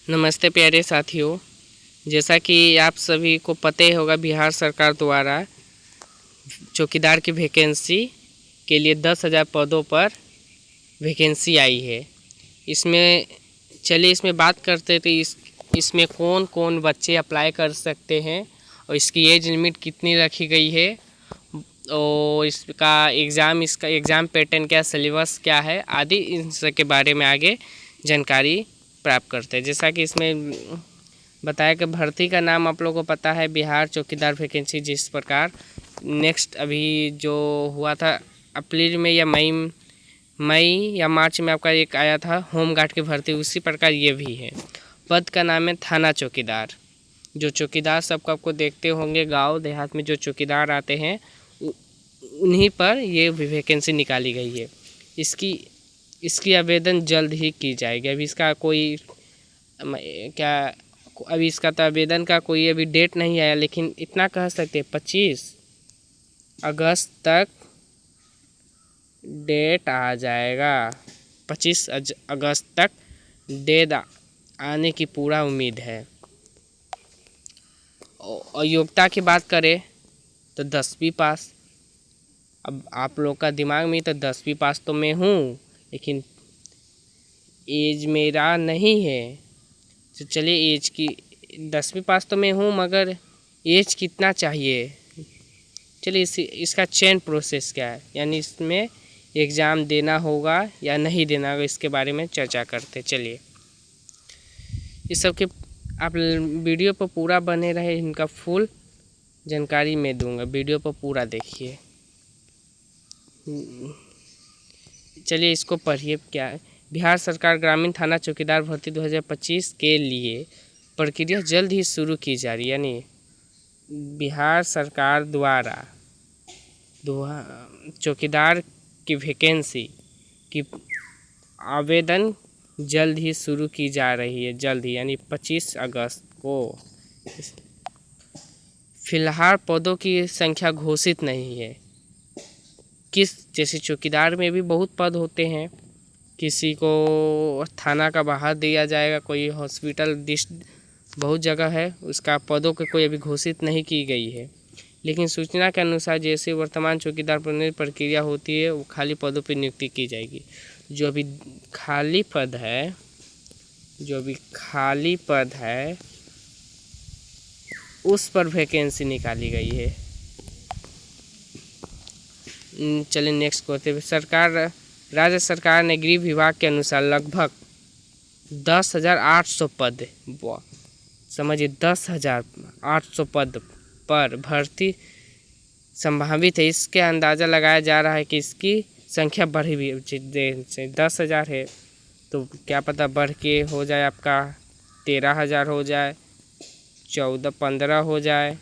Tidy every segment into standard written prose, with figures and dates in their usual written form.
नमस्ते प्यारे साथियों, जैसा कि आप सभी को पता ही होगा, बिहार सरकार द्वारा चौकीदार की वैकेंसी के लिए 10,000 पदों पर वैकेंसी आई है। इसमें बात करते थे इसमें कौन कौन बच्चे अप्लाई कर सकते हैं और इसकी एज लिमिट कितनी रखी गई है और इसका एग्ज़ाम पैटर्न क्या, सिलेबस क्या है आदि, इन सब के बारे में आगे जानकारी प्राप्त करते हैं। जैसा कि इसमें बताया कि भर्ती का नाम आप लोगों को पता है, बिहार चौकीदार वैकेंसी। जिस प्रकार नेक्स्ट अभी जो हुआ था अप्रैल में या मई या मार्च में आपका एक आया था होमगार्ड की भर्ती, उसी प्रकार ये भी है। पद का नाम है थाना चौकीदार। जो चौकीदार सबको आपको देखते होंगे गांव देहात में जो चौकीदार आते हैं उन्हीं पर ये वैकेंसी निकाली गई है। इसकी आवेदन जल्द ही की जाएगी। अभी इसका तो आवेदन का कोई अभी डेट नहीं आया, लेकिन इतना कह सकते 25 अगस्त तक डेट आ जाएगा। 25 अगस्त तक डेट आने की पूरा उम्मीद है। और योग्यता की बात करें तो 10वीं पास। अब आप लोग का दिमाग में तो 10वीं पास तो मैं हूँ, लेकिन एज मेरा नहीं है। तो चलिए, एज की 10वीं पास तो मैं हूँ, मगर एज कितना चाहिए, चलिए इसका चयन प्रोसेस क्या है, यानी इसमें एग्ज़ाम देना होगा या नहीं देना होगा, इसके बारे में चर्चा करते। चलिए, इस सब के आप वीडियो पर पूरा बने रहे, इनका फुल जानकारी मैं दूंगा, वीडियो पर पूरा देखिए। चलिए इसको पढ़िए। क्या है? बिहार सरकार ग्रामीण थाना चौकीदार भर्ती 2025 के लिए प्रक्रिया जल्द ही शुरू की जा रही है। यानी बिहार सरकार द्वारा चौकीदार की वैकेंसी की आवेदन जल्द ही शुरू की जा रही है। जल्द ही यानी 25 अगस्त को। फिलहाल पदों की संख्या घोषित नहीं है। जैसे चौकीदार में भी बहुत पद होते हैं, किसी को थाना का बाहर दिया जाएगा, कोई हॉस्पिटल बहुत जगह है, उसका पदों की कोई अभी घोषित नहीं की गई है। लेकिन सूचना के अनुसार जैसे वर्तमान चौकीदार प्रक्रिया होती है, वो खाली पदों पर नियुक्ति की जाएगी। जो अभी खाली पद है उस पर वैकेंसी निकाली गई है। चलिए नेक्स्ट करते हैं। राज्य सरकार ने गृह विभाग के अनुसार लगभग 10,800 पद, समझिए 10,800 पद पर भर्ती संभावित है। इसके अंदाज़ा लगाया जा रहा है कि इसकी संख्या बढ़ी भी, 10,000 है तो क्या पता बढ़ के हो जाए आपका 13,000 हो जाए, 14-15 हो जाए,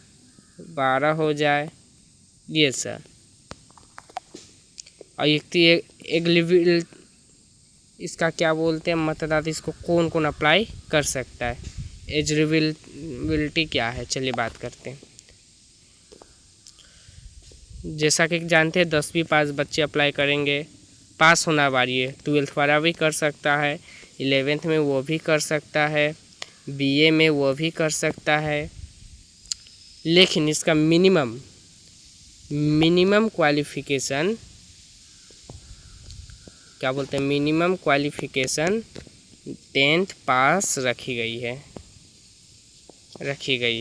12 हो जाए, ये सर। और एलिजिबल इसका क्या बोलते हैं, मतदाता इसको कौन कौन अप्लाई कर सकता है, एलिजिबिलिटी क्या है, चलिए बात करते हैं। जैसा कि जानते हैं 10वीं पास बच्चे अप्लाई करेंगे, पास होना बारी है। 12th वाला भी कर सकता है, 11th में वो भी कर सकता है, BA में वो भी कर सकता है। लेकिन इसका मिनिमम क्वालिफ़िकेशन क्या बोलते हैं, मिनिमम क्वालिफ़िकेशन 10th पास रखी गई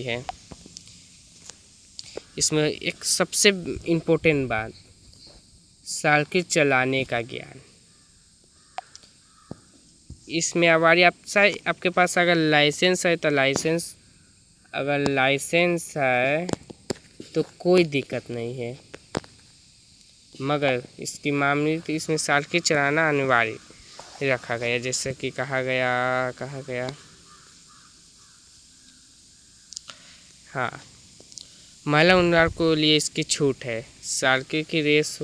है। इसमें एक सबसे इम्पोर्टेंट बात, साइकिल चलाने का ज्ञान। इसमें हमारी आपके पास अगर लाइसेंस है तो अगर लाइसेंस है तो कोई दिक्कत नहीं है, मगर इसकी मामले तो इसमें साइकिल चलाना अनिवार्य रखा गया। जैसे कि कहा गया हाँ, महिला उम्मीदवार को लिए इसकी छूट है। साइकिल की रेस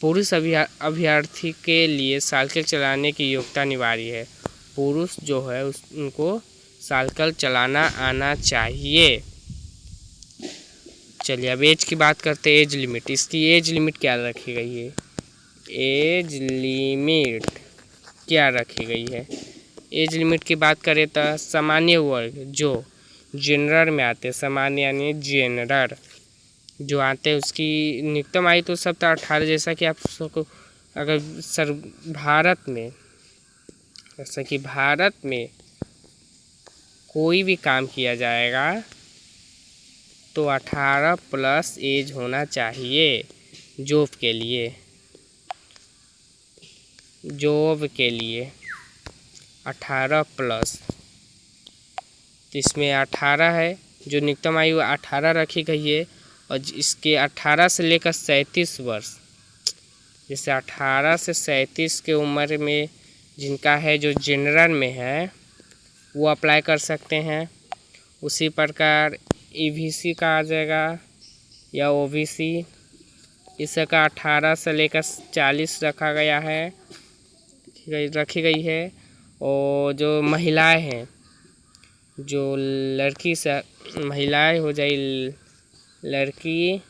पुरुष अभ्यर्थी के लिए साइकिल चलाने की योग्यता अनिवार्य है। पुरुष जो है उनको साइकिल चलाना आना चाहिए। चलिए अब एज की बात करते हैं। एज लिमिट, इसकी एज लिमिट क्या रखी गई है? एज लिमिट की बात करें तो सामान्य वर्ग जो जनरल में आते हैं, सामान्य यानी जनरल जो आते हैं उसकी न्यूनतम आयु तो सब तो 18, जैसा कि आप सबको अगर भारत में, जैसा कि भारत में कोई भी काम किया जाएगा तो 18 प्लस एज होना चाहिए जॉब के लिए। 18 प्लस, तो इसमें 18 है, जो न्यूनतम आयु 18 रखी गई है। और इसके 18 से लेकर 37 वर्ष, जैसे 18 से 37 के उम्र में जिनका है, जो जनरल में है वो अप्लाई कर सकते हैं। उसी प्रकार ईबीसी का आ जाएगा या ओबीसी, इसका 18 से लेकर 40 रखी गई है। और जो महिलाएं हैं, जो लड़की से महिलाएं हो जाए, लड़की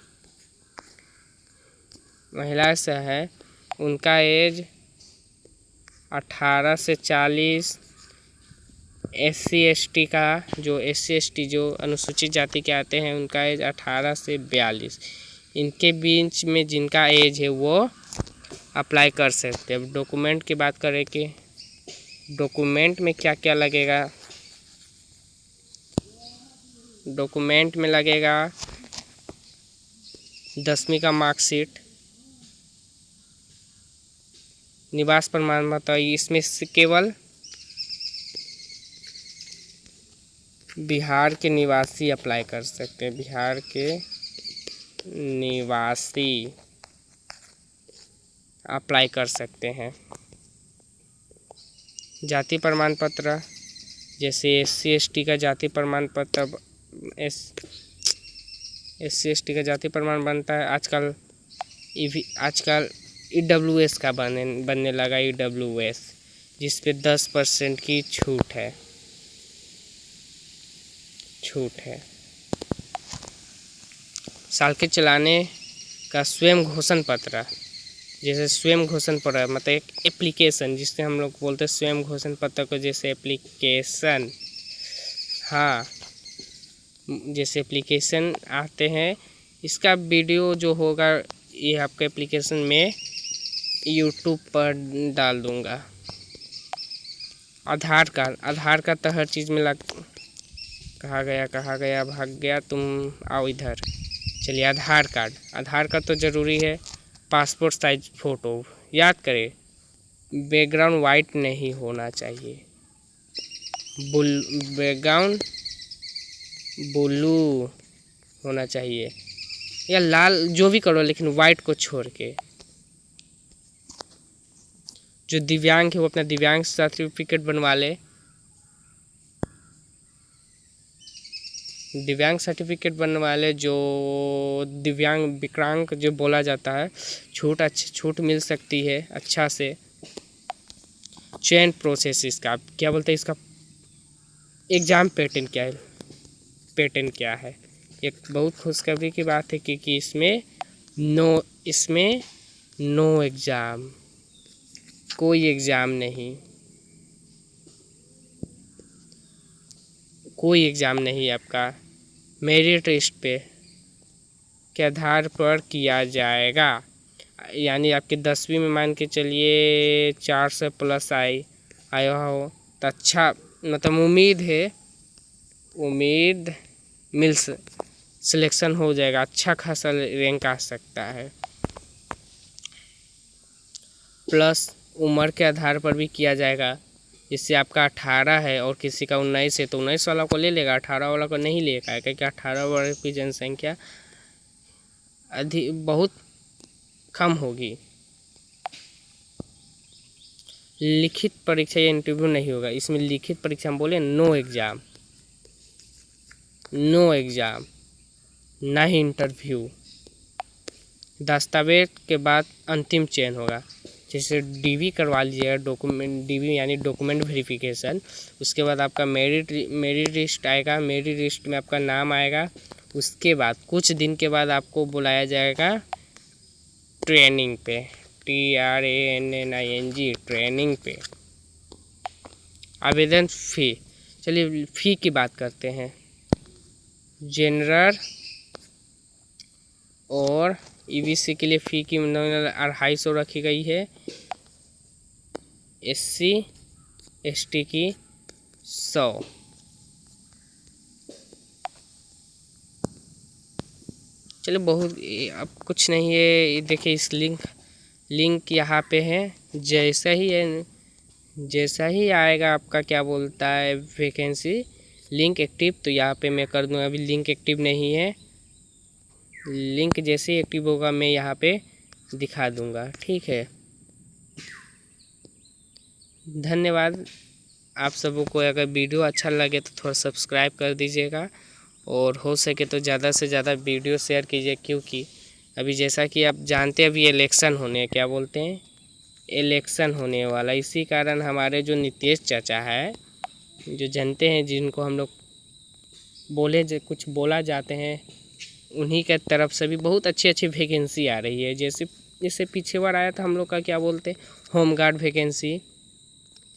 महिला से है, उनका एज 18 से 40। SC ST का, जो SC ST जो अनुसूचित जाति के आते हैं, उनका एज 18 से 42। इनके बीच में जिनका एज है वो अप्लाई कर सकते हैं। अब डॉक्यूमेंट की बात करें कि डॉक्यूमेंट में क्या क्या लगेगा। डॉक्यूमेंट में लगेगा 10वीं का मार्कशीट, निवास प्रमाण पत्र। इसमें से केवल बिहार के निवासी अप्लाई कर सकते हैं, बिहार के निवासी अप्लाई कर सकते हैं। जाति प्रमाण पत्र, जैसे SC ST का जाति प्रमाण पत्र, SC ST का जाति प्रमाण बनता है आजकल। आजकल EWS का बनने लगा, EWS, जिस पे 10% की छूट है। साल के चलाने का स्वयं घोषण पत्र, जैसे स्वयं घोषण पत्र मतलब एक एप्लीकेशन, जिससे हम लोग बोलते हैं स्वयं घोषण पत्र को, जैसे एप्लीकेशन, हाँ, जैसे एप्लीकेशन आते हैं। इसका वीडियो जो होगा ये आपके एप्लीकेशन में यूट्यूब पर डाल दूँगा। आधार कार्ड तो हर चीज़ में कहा गया भाग गया, तुम आओ इधर। चलिए, आधार कार्ड तो ज़रूरी है। पासपोर्ट साइज फ़ोटो, याद करें बैकग्राउंड वाइट नहीं होना चाहिए, बैकग्राउंड ब्लू होना चाहिए या लाल, जो भी करो, लेकिन वाइट को छोड़ के। जो दिव्यांग है वो अपना दिव्यांग सर्टिफिकेट बनवा ले। दिव्यांग सर्टिफिकेट बनने वाले, जो दिव्यांग विकलांग जो बोला जाता है, छूट मिल सकती है अच्छा से। चयन प्रोसेस इसका क्या बोलते हैं, इसका एग्ज़ाम पैटर्न क्या है। एक बहुत खुशखबरी की बात है कि इसमें नो एग्ज़ाम, कोई एग्ज़ाम नहीं आपका मेरिट लिस्ट पे के आधार पर किया जाएगा। यानी आपके 10वीं में मान के चलिए 400 प्लस आया हो तो अच्छा, मतलब उम्मीद सिलेक्शन हो जाएगा, अच्छा खासा रैंक आ सकता है। प्लस उम्र के आधार पर भी किया जाएगा। इससे आपका 18 है और किसी का 19 है तो 19 वाला को ले लेगा, 18 वाला को नहीं लेगा, क्योंकि 18 वर्ष की जनसंख्या बहुत कम होगी। लिखित परीक्षा या इंटरव्यू नहीं होगा इसमें। लिखित परीक्षा हम बोले नो एग्ज़ाम, ना ही इंटरव्यू। दस्तावेज के बाद अंतिम चयन होगा। जैसे DV करवा लीजिएगा, DV यानी डॉक्यूमेंट वेरिफिकेशन। उसके बाद आपका मेरिट लिस्ट आएगा, मेरिट लिस्ट में आपका नाम आएगा। उसके बाद कुछ दिन के बाद आपको बुलाया जाएगा ट्रेनिंग पे, TRAINING, ट्रेनिंग पे। आवेदन फ़ी, चलिए फ़ी की बात करते हैं। जनरल और ईबीसी के लिए फ़ी की नॉमिनल 250 रखी गई है। SC ST की 100। चलिए बहुत, अब कुछ नहीं है। देखिए इस लिंक यहाँ पे है। जैसा ही आएगा आपका क्या बोलता है वैकेंसी लिंक एक्टिव, तो यहाँ पे मैं कर दूँगा। अभी लिंक एक्टिव नहीं है। लिंक जैसे ही एक्टिव होगा मैं यहाँ पे दिखा दूँगा, ठीक है। धन्यवाद आप सबों को। अगर वीडियो अच्छा लगे तो थोड़ा सब्सक्राइब कर दीजिएगा और हो सके तो ज़्यादा से ज़्यादा वीडियो शेयर कीजिए, क्योंकि अभी जैसा कि आप जानते हैं अभी इलेक्शन होने, क्या बोलते हैं, इलेक्शन होने वाला। इसी कारण हमारे जो नीतीश चाचा है, जो जानते हैं, जिनको हम लोग कुछ बोला जाते हैं, उन्हीं के तरफ से भी बहुत अच्छी अच्छी वैकेंसी आ रही है। जैसे पीछे बार आया था हम लोग का, क्या बोलते हैं, होमगार्ड वैकेंसी,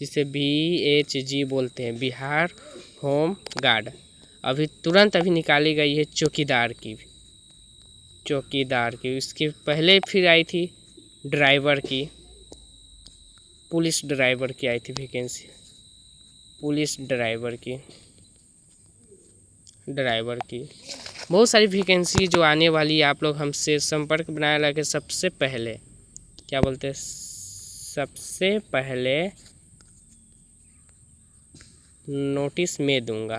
जिसे BHG बोलते हैं, बिहार होम गार्ड। अभी तुरंत निकाली गई है चौकीदार की। इसके पहले फिर आई थी ड्राइवर की, पुलिस ड्राइवर की आई थी वैकेंसी। पुलिस ड्राइवर की बहुत सारी वैकेंसी जो आने वाली है। आप लोग हमसे संपर्क बनाए रखें। सबसे पहले क्या बोलते हैं, सबसे पहले नोटिस मैं दूंगा।